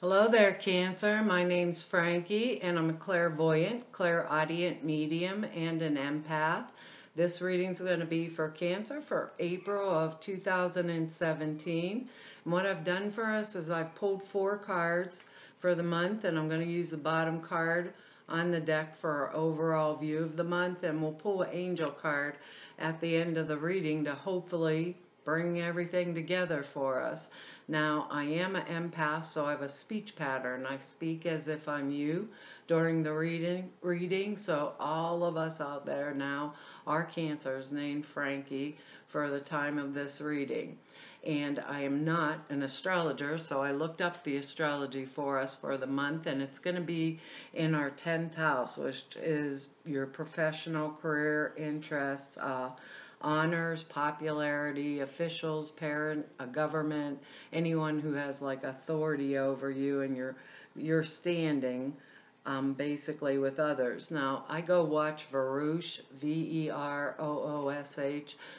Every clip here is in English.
Hello there, Cancer. My name's Frankie, and I'm a clairvoyant, clairaudient medium, and an empath. This reading's going to be for Cancer for April of 2017. And what I've done for us is I've pulled 4 cards for the month, and I'm going to use the bottom card on the deck for our overall view of the month, and we'll pull an angel card at the end of the reading to hopefully bring everything together for us. Now, I am an empath, so I have a speech pattern. I speak as if I'm you during the reading. So all of us out there now are Cancers named Frankie for the time of this reading. And I am not an astrologer, so I looked up the astrology for us for the month, and it's going to be in our 10th house, which is your professional career interests, honors, popularity, officials, parent, a government, anyone who has like authority over you and your standing basically with others. Now, I go watch Veroush, Veroosh,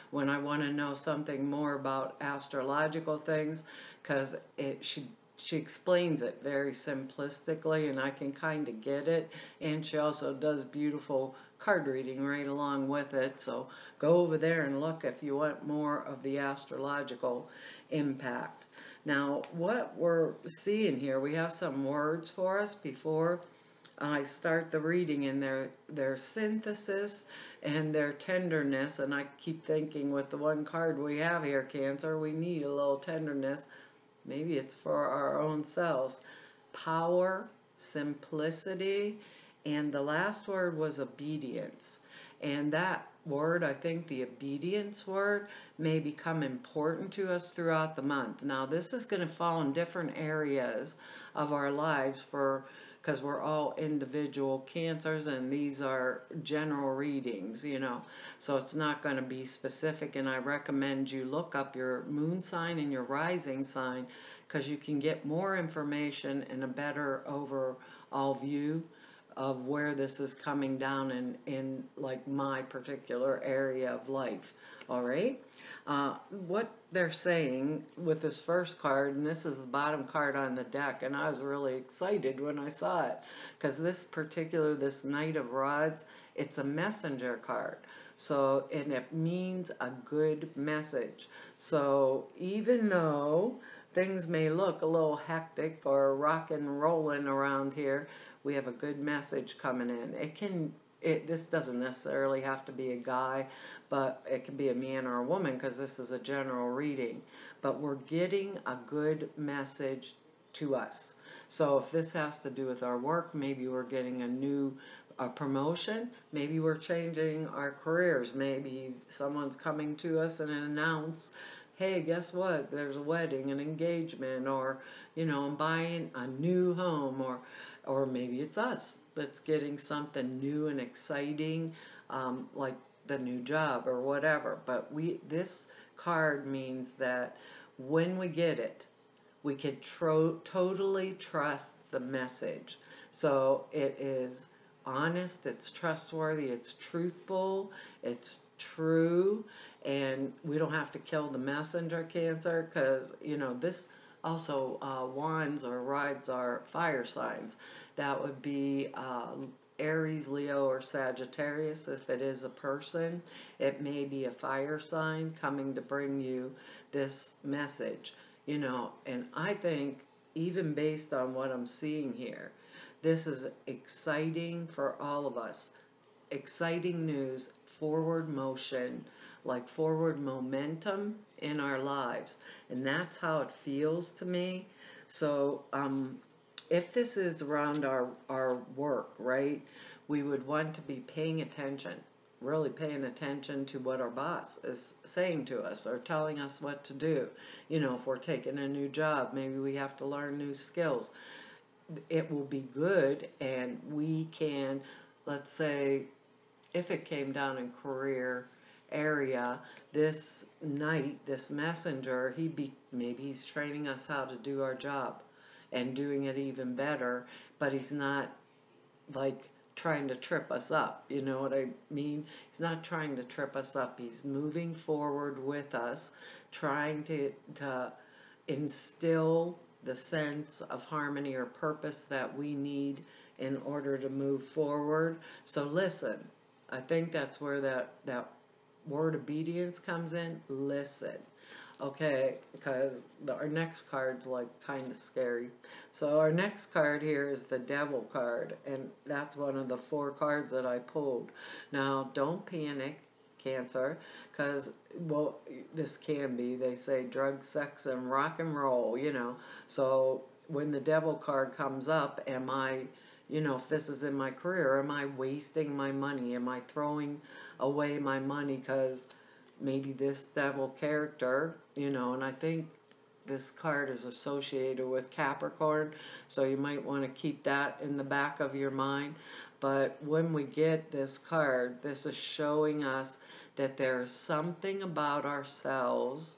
when I want to know something more about astrological things, because she explains it very simplistically and I can kind of get it, and she also does beautiful card reading right along with it. So go over there and look if you want more of the astrological impact. Now, what we're seeing here, we have some words for us before I start the reading, in their synthesis and their tenderness. And I keep thinking, with the one card we have here, Cancer, we need a little tenderness. Maybe it's for our own selves. Power, simplicity, and the last word was obedience. And that word, I think the obedience word, may become important to us throughout the month. Now, this is going to fall in different areas of our lives because we're all individual Cancers, and these are general readings. So it's not going to be specific, and I recommend you look up your moon sign and your rising sign, because you can get more information and a better overall view of where this is coming down in like my particular area of life. All right. What they're saying with this first card, and this is the bottom card on the deck, and I was really excited when I saw it, because this Knight of Rods, it's a messenger card. So, and it means a good message. So even though things may look a little hectic or rock and rolling around here, we have a good message coming in. This doesn't necessarily have to be a guy, but it can be a man or a woman, because this is a general reading. But we're getting a good message to us. So if this has to do with our work, maybe we're getting a promotion, maybe we're changing our careers, maybe someone's coming to us and announce, hey, guess what? There's a wedding, an engagement, or I'm buying a new home, or maybe it's us that's getting something new and exciting, like the new job or whatever. But this card means that when we get it, we could totally trust the message. So it is honest, it's trustworthy, it's truthful, it's true, and we don't have to kill the messenger, Cancer, because this also, wands or rods are fire signs. That would be Aries, Leo, or Sagittarius. If it is a person, it may be a fire sign coming to bring you this message. And I think, even based on what I'm seeing here, this is exciting for all of us. Exciting news, forward motion, like forward momentum in our lives. And that's how it feels to me. So if this is around our work, right, we would want to be paying attention, really paying attention to what our boss is saying to us or telling us what to do. If we're taking a new job, maybe we have to learn new skills. It will be good, and we can, let's say, if it came down in career area, this knight, this messenger, maybe he's training us how to do our job and doing it even better, but he's not like trying to trip us up. You know what I mean? He's not trying to trip us up. He's moving forward with us, trying to instill the sense of harmony or purpose that we need in order to move forward. So listen, I think that's where that word obedience comes in. Listen. Okay, because our next card's like kind of scary. So our next card here is the Devil card, and that's one of the 4 cards that I pulled. Now, don't panic, Cancer, because, well, this can be, they say drugs, sex, and rock and roll, you know. So when the Devil card comes up, am I, you know, if this is in my career, am I wasting my money? Am I throwing away my money because maybe this devil character, you know, and I think this card is associated with Capricorn, so you might want to keep that in the back of your mind. But when we get this card, this is showing us that there's something about ourselves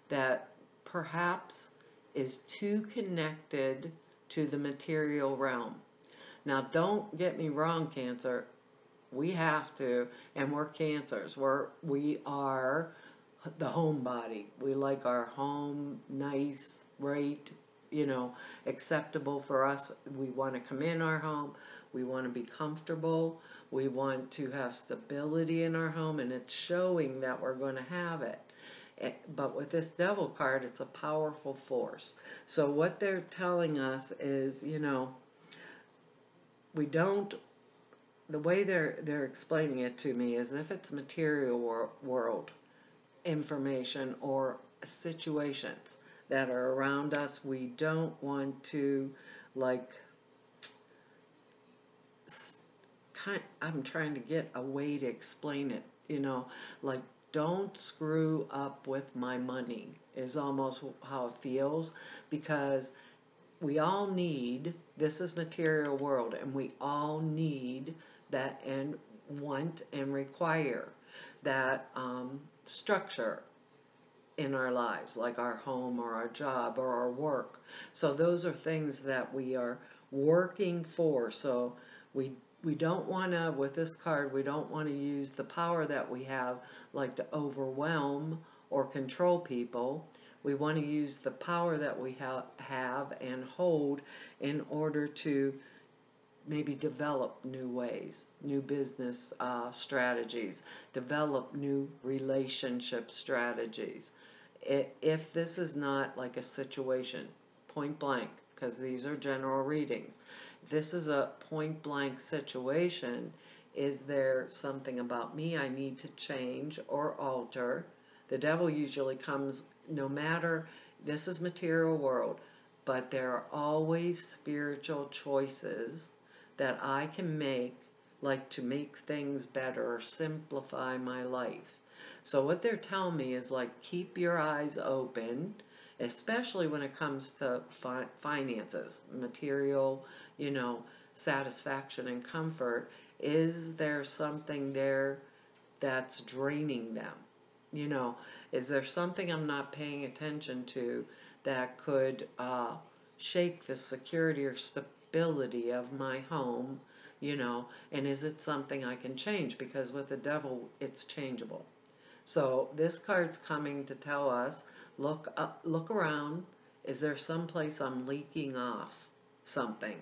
that perhaps is too connected to the material realm. Now, don't get me wrong, Cancer. We have to, and we're Cancers. We are the homebody. We like our home nice, right, you know, acceptable for us. We want to come in our home. We want to be comfortable. We want to have stability in our home, and it's showing that we're going to have it. But with this Devil card, it's a powerful force. So what they're telling us is, you know, we don't, the way they're explaining it to me is if it's material world information or situations that are around us, we don't want to, like, I'm trying to get a way to explain it, you know, like, don't screw up with my money is almost how it feels, because we all need, this is material world, and we all need that and want and require that structure in our lives, like our home or our job or our work. So those are things that we are working for. So we don't want to, with this card, we don't want to use the power that we have, like to overwhelm or control people. We want to use the power that we have and hold in order to maybe develop new ways, new business strategies, develop new relationship strategies. If this is not like a situation, point blank, because these are general readings, this is a point blank situation, is there something about me I need to change or alter? The devil usually comes, no matter, this is material world, but there are always spiritual choices that I can make, like to make things better or simplify my life. So what they're telling me is, like, keep your eyes open, especially when it comes to finances, material, you know, satisfaction and comfort. Is there something there that's draining them? You know, is there something I'm not paying attention to that could shake the security or stability of my home, you know, and is it something I can change? Because with the devil, it's changeable. So this card's coming to tell us, look up, look around. Is there some place I'm leaking off something?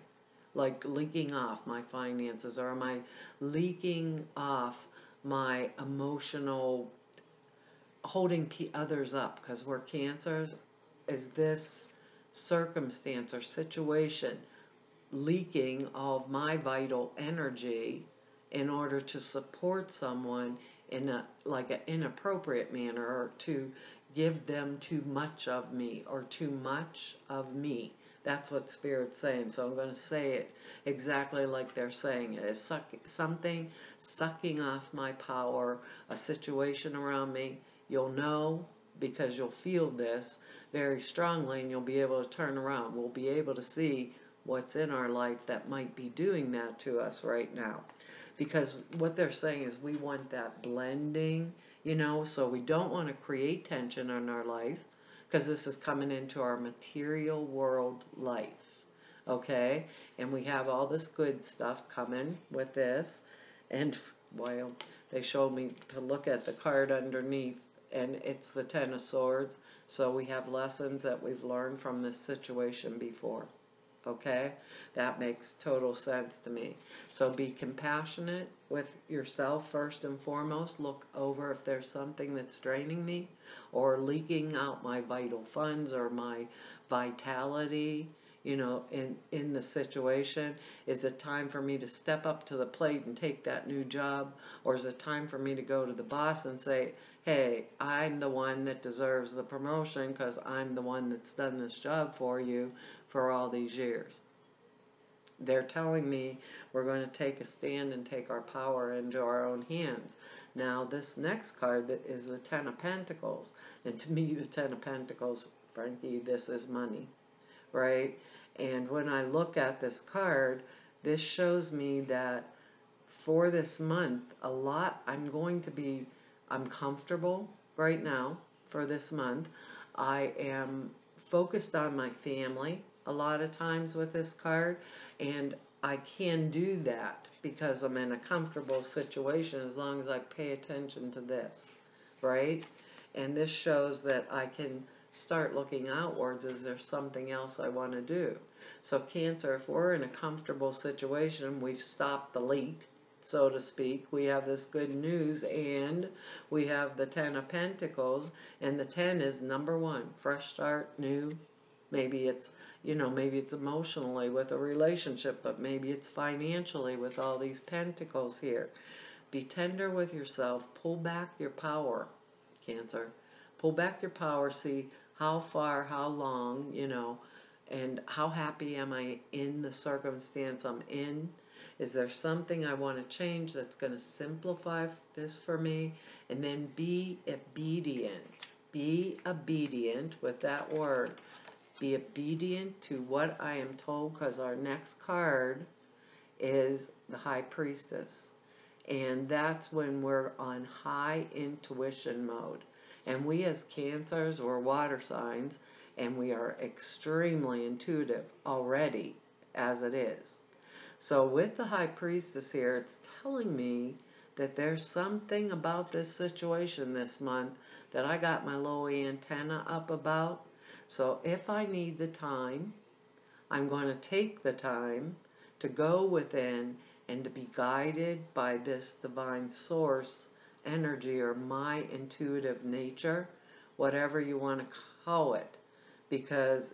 Like leaking off my finances, or am I leaking off my emotional, holding others up? Because we're Cancers. Is this circumstance or situation leaking all of my vital energy in order to support someone in a, like an inappropriate manner, or to give them too much of me or too much of me? That's what Spirit's saying. So I'm going to say it exactly like they're saying it. It's something sucking off my power, a situation around me. You'll know because you'll feel this very strongly, and you'll be able to turn around. We'll be able to see what's in our life that might be doing that to us right now. Because what they're saying is we want that blending, you know, so we don't want to create tension in our life, because this is coming into our material world life, okay? And we have all this good stuff coming with this, and, well, they showed me to look at the card underneath, and it's the Ten of Swords. So we have lessons that we've learned from this situation before. Okay? That makes total sense to me. So be compassionate with yourself first and foremost. Look over if there's something that's draining me or leaking out my vital funds or my vitality, in the situation. Is it time for me to step up to the plate and take that new job? Or is it time for me to go to the boss and say, hey, I'm the one that deserves the promotion because I'm the one that's done this job for you for all these years. They're telling me we're going to take a stand and take our power into our own hands. Now, this next card that is the Ten of Pentacles, and to me, the Ten of Pentacles, Frankie, this is money, right? And when I look at this card, this shows me that for this month, I'm comfortable right now for this month. I am focused on my family a lot of times with this card, and I can do that because I'm in a comfortable situation as long as I pay attention to this, right? And this shows that I can start looking outwards. Is there something else I want to do? So Cancer, if we're in a comfortable situation, we've stopped the leak, so to speak. We have this good news, and we have the Ten of Pentacles, and the 10 is number one, fresh start, new. Maybe it's, maybe it's emotionally with a relationship, but maybe it's financially with all these pentacles here. Be tender with yourself. Pull back your power, Cancer. Pull back your power. See how far, how long, and how happy am I in the circumstance I'm in? Is there something I want to change that's going to simplify this for me? And then be obedient. Be obedient with that word. Be obedient to what I am told, because our next card is the High Priestess. And that's when we're on high intuition mode. And we as Cancers, we're water signs, and we are extremely intuitive already as it is. So with the High Priestess here, it's telling me that there's something about this situation this month that I got my low antenna up about. So if I need the time, I'm going to take the time to go within and to be guided by this divine source energy, or my intuitive nature, whatever you want to call it, because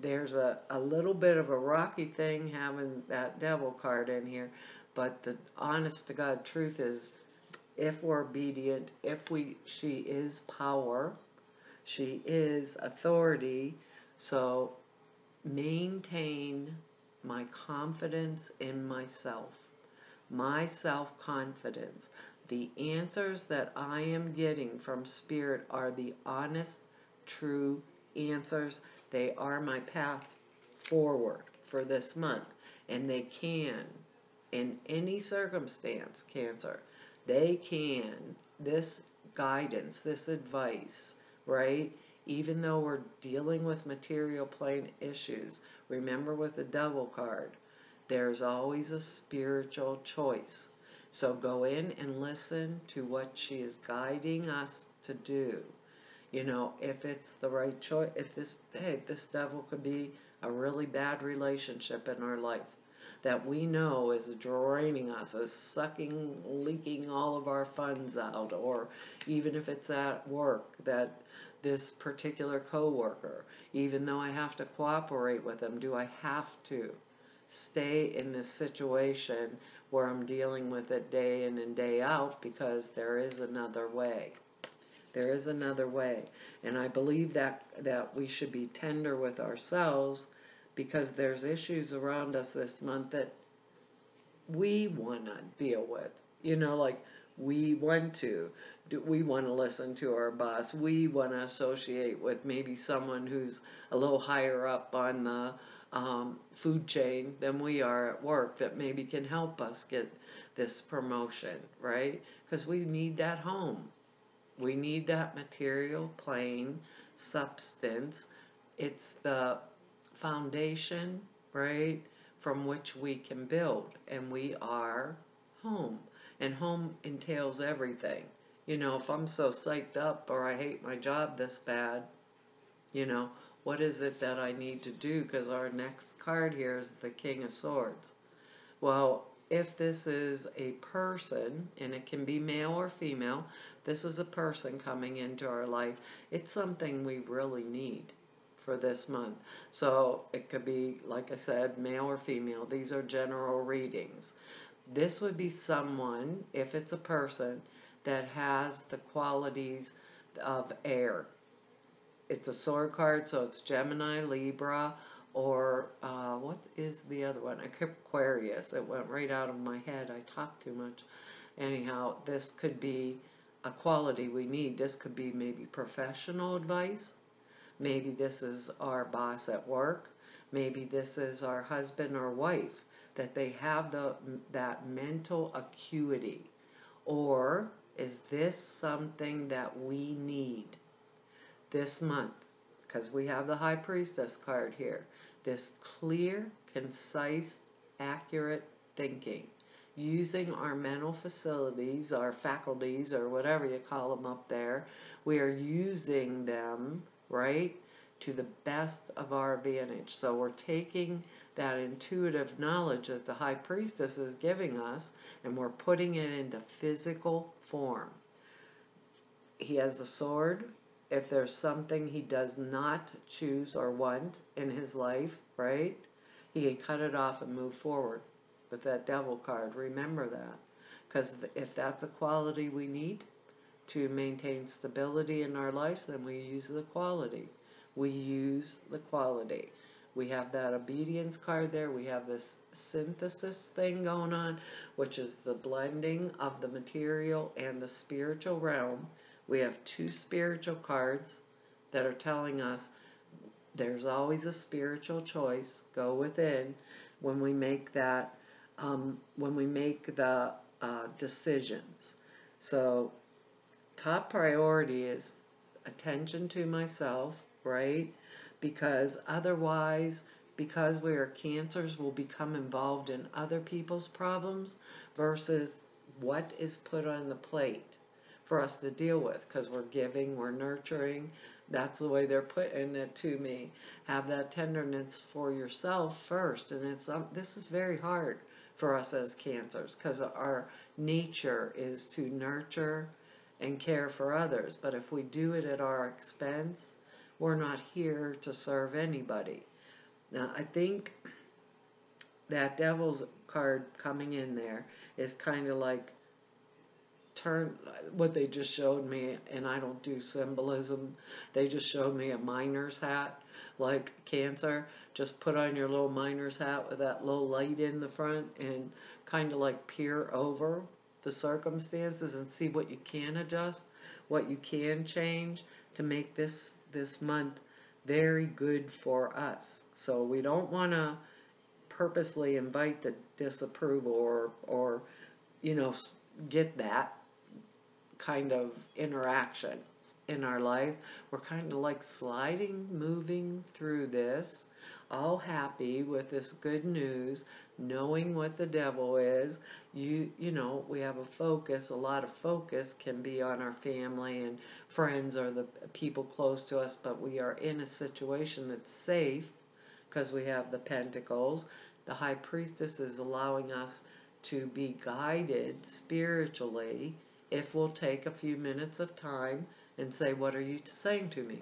there's a little bit of a rocky thing having that Devil card in here, but the honest to God truth is, if we're obedient, she is power, she is authority. So maintain my confidence in myself, my self-confidence. The answers that I am getting from Spirit are the honest, true answers. They are my path forward for this month. And they can, in any circumstance, Cancer, they can, this guidance, this advice, right? Even though we're dealing with material plane issues, remember with the Devil card, there's always a spiritual choice. So go in and listen to what she is guiding us to do. If it's the right choice, if this devil could be a really bad relationship in our life that we know is draining us, is sucking, leaking all of our funds out, or even if it's at work, that this particular coworker, even though I have to cooperate with them, do I have to stay in this situation where I'm dealing with it day in and day out? Because there is another way. There is another way. And I believe that we should be tender with ourselves, because there's issues around us this month that we want to deal with. Like we want to. We want to listen to our boss. We want to associate with maybe someone who's a little higher up on the food chain than we are at work, that maybe can help us get this promotion, right? Because we need that home. We need that material plane substance. It's the foundation, right, from which we can build. And we are home. And home entails everything. You know, if I'm so psyched up or I hate my job this bad, you know, what is it that I need to do? Because our next card here is the King of Swords. Well, if this is a person, and it can be male or female, this is a person coming into our life, it's something we really need for this month. So it could be, like I said, male or female. These are general readings. This would be someone, if it's a person, that has the qualities of air. It's a sword card, so it's Gemini, Libra, or what is the other one? Aquarius. It went right out of my head. I talk too much. Anyhow, this could be a quality we need. This could be maybe professional advice. Maybe this is our boss at work. Maybe this is our husband or wife, that they have that mental acuity. Or is this something that we need this month? Because we have the High Priestess card here. This clear, concise, accurate thinking. Using our mental facilities, our faculties, or whatever you call them up there, we are using them, right, to the best of our advantage. So we're taking that intuitive knowledge that the High Priestess is giving us, and we're putting it into physical form. He has a sword. If there's something he does not choose or want in his life, right, he can cut it off and move forward with that Devil card. Remember that. Because if that's a quality we need to maintain stability in our lives, then we use the quality. We use the quality. We have that obedience card there. We have this synthesis thing going on, which is the blending of the material and the spiritual realm. We have two spiritual cards that are telling us there's always a spiritual choice. Go within when we make that, when we make the decisions. So top priority is attention to myself, right? Because otherwise, because we are cancers, we'll become involved in other people's problems versus what is put on the plate for us to deal with, because we're giving, we're nurturing. That's the way they're putting it to me. Have that tenderness for yourself first. And this is very hard for us as cancers, because our nature is to nurture and care for others. But if we do it at our expense, we're not here to serve anybody. Now, I think that Devil's card coming in there is kind of like what they just showed me, and I don't do symbolism. They just showed me a miner's hat, like Cancer. Just put on your little miner's hat with that little light in the front and kind of like peer over the circumstances and see what you can adjust, what you can change to make this month very good for us. So we don't want to purposely invite the disapproval or you know, get that kind of interaction in our life. We're kind of like sliding, moving through this, all happy with this good news, knowing what the devil is. You know, we have a focus. A lot of focus can be on our family and friends or the people close to us, but we are in a situation that's safe because we have the Pentacles. The High Priestess is allowing us to be guided spiritually if we'll take a few minutes of time and say, what are you saying to me?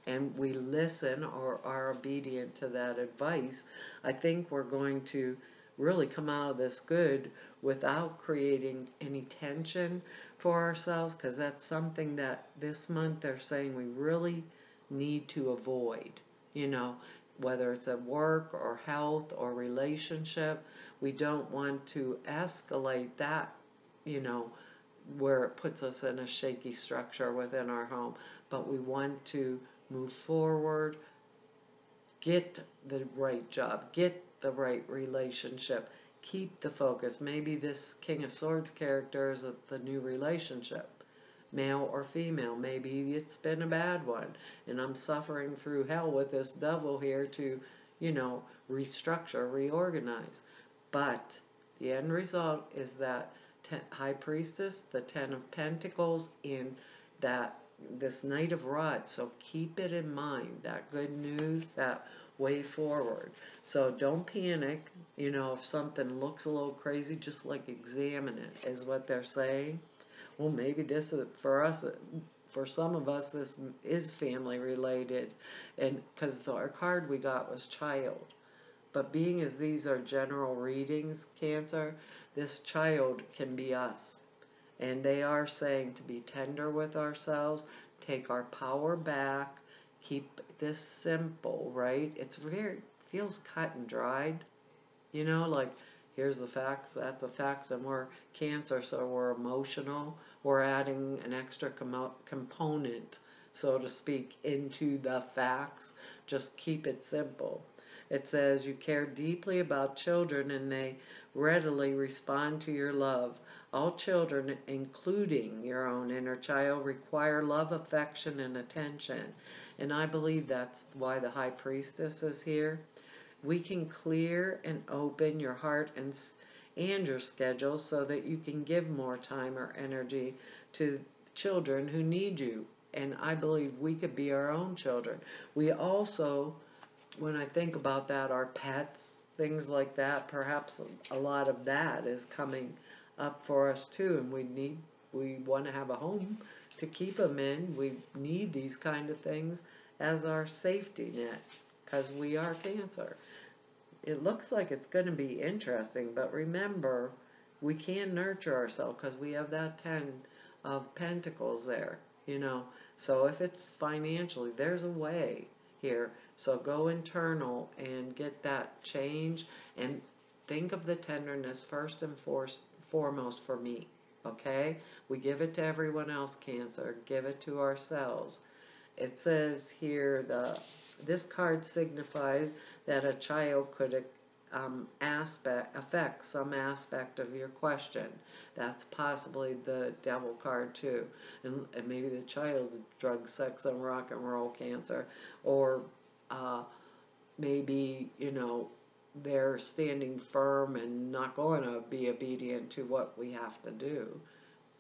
And we listen or are obedient to that advice. I think we're going to really come out of this good without creating any tension for ourselves, because that's something that this month they're saying we really need to avoid. You know, whether it's at work or health or relationship, we don't want to escalate that, you know, where it puts us in a shaky structure within our home. But we want to move forward, get the right job, get the right relationship, keep the focus. Maybe this King of Swords character is the new relationship, male or female. Maybe it's been a bad one, and I'm suffering through hell with this devil here to, you know, restructure, reorganize. But the end result is that High Priestess, the Ten of Pentacles, and that this Knight of Rods. So keep it in mind, that good news, that way forward. So don't panic. You know, if something looks a little crazy, just like examine it, is what they're saying. Well, maybe this is for us. For some of us, this is family related, and because our card we got was child. But being as these are general readings, Cancer, this child can be us. And they are saying to be tender with ourselves, take our power back, keep this simple, right? It's very, feels cut and dried, you know, like here's the facts, that's the facts, and we're Cancer, so we're emotional. We're adding an extra component, so to speak, into the facts. Just keep it simple. It says you care deeply about children and they readily respond to your love. All children, including your own inner child, require love, affection, and attention. And I believe that's why the High Priestess is here. We can clear and open your heart and your schedule so that you can give more time or energy to children who need you. And I believe we could be our own children. We also, when I think about that, our pets, things like that, perhaps a lot of that is coming up for us too. And we want to have a home to keep them in. We need these kind of things as our safety net because we are Cancer. It looks like it's going to be interesting, but remember, we can nurture ourselves because we have that 10 of Pentacles there, you know. So if it's financially, there's a way here. So go internal and get that change and think of the tenderness first and foremost for me, okay? We give it to everyone else, Cancer. Give it to ourselves. It says here, this card signifies that a child could affect some aspect of your question. That's possibly the Devil card too. And maybe the child's drug, sex, and rock and roll, Cancer. Or maybe, you know, they're standing firm and not going to be obedient to what we have to do.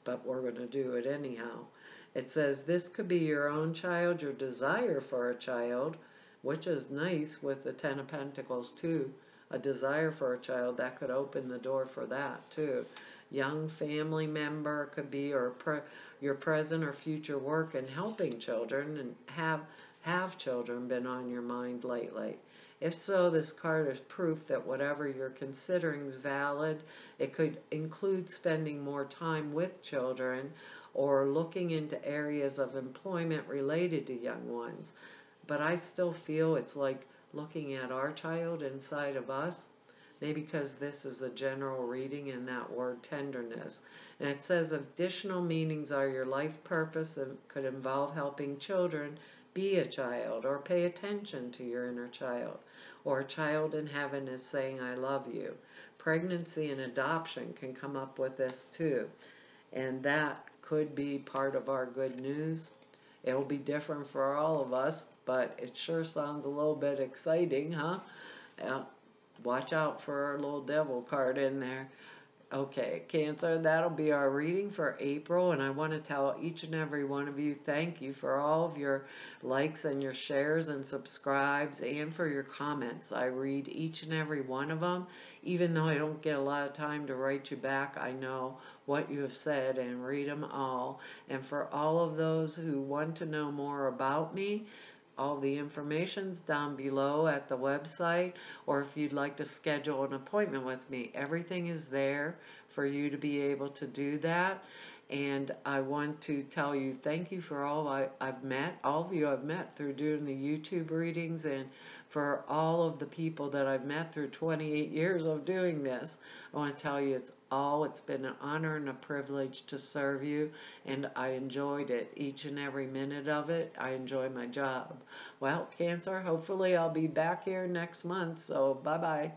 But we're going to do it anyhow. It says this could be your own child, your desire for a child, which is nice with the Ten of Pentacles too. A desire for a child, that could open the door for that too. Young family member could be, or your present or future work in helping children, and have children been on your mind lately? If so, this card is proof that whatever you're considering is valid. It could include spending more time with children or looking into areas of employment related to young ones. But I still feel it's like looking at our child inside of us, maybe because this is a general reading in that word tenderness. And it says additional meanings are your life purpose and could involve helping children be a child or pay attention to your inner child. Or a child in heaven is saying, I love you. Pregnancy and adoption can come up with this too. And that could be part of our good news. It will be different for all of us, but it sure sounds a little bit exciting, huh? Watch out for our little Devil card in there. Okay, Cancer, that'll be our reading for April, and I want to tell each and every one of you thank you for all of your likes and your shares and subscribes and for your comments. I read each and every one of them. Even though I don't get a lot of time to write you back, I know what you have said and read them all. And for all of those who want to know more about me, all the information's down below at the website, or if you'd like to schedule an appointment with me, everything is there for you to be able to do that. And I want to tell you thank you for all I've met, all of you I've met through doing the YouTube readings, and for all of the people that I've met through 28 years of doing this. I want to tell you it's been an honor and a privilege to serve you, and I enjoyed it, each and every minute of it. I enjoy my job. Well, Cancer, hopefully I'll be back here next month, so bye-bye.